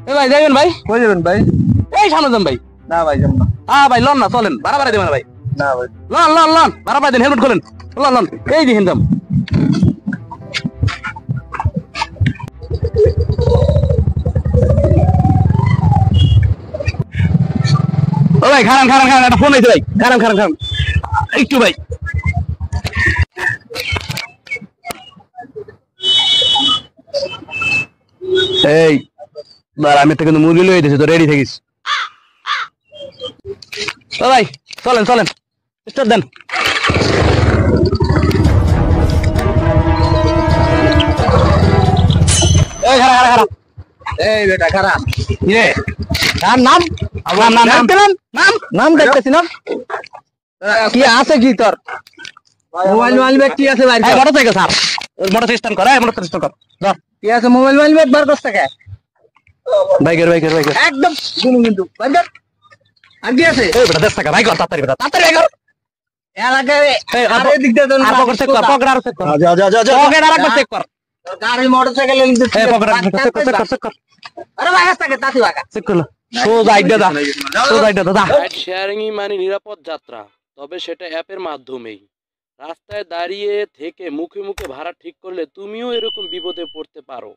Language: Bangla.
এ ভাই যাবেন ভাই? কই যাবেন ভাই? এই সামনে যান ভাই। না ভাই যাব না। হ্যাঁ ভাই লন না চলেন, ভাড়া বাড়াই দেবেন ভাই। না ভাই। লন লন লন ভাড়া বাড়াই দেন, হেলমেট খোলেন। লন লন এই দেখেন দাম। ও ভাই খারান খারান খারান, একটা ফোন আইছে ভাই। খারান খারান খারান একটু ভাই। এই বার আমি তো কিন্তু মুরগি লয়ে দিছি, তো রেডি থাকিস। ও ভাই চলেন চলেন, স্টার্ট দেন। এই খারাপ খারাপ খারাপ। এই বেটা খারাপ। ইয়ে নাম নাম নাম নাম নাম পেলেন নাম নাম দেখতেছি না। কি আছে কি তোর? মোবাইল ব্যাগ কি আছে ভাই? এই মোটরসাইকেল স্যার, মোটরসাইকেল স্ট্যান্ড কর, এই মোটরসাইকেল স্ট্যান্ড কর। ধর কি আছে মোবাইল ব্যাগ বার করছ টাকা? বাইকের বাইকের বাইকের একদম গুনু কিন্তু। বার কর। আর কি আছে? এই বেটা 10 টাকা বাইক কর, তাড়াতাড়ি বেটা তাড়াতাড়ি বাইক কর। এলাকায় এই আরে দিক দিয়ে দেন। আর পকেট চেক কর, পকেট আর চেক কর, যা যা যা যা। পকেট আর একবার চেক কর। গাড়ি মোটরসাইকেল লিখতে। এই পকেট আর চেক কর, চেক কর, চেক কর। আরে বাগাস টাকা তাতি বাগা। চেক করলো সোজা আইডা দা, সোজা আইডা দা। রাইড শেয়ারিংই মানে নিরাপদ যাত্রা, তবে সেটা অ্যাপের মাধ্যমেই। রাস্তায় দাঁড়িয়ে থেকে মুখে মুখে ভাড়া ঠিক করলে তুমিও এরকম বিপদে পড়তে পারো।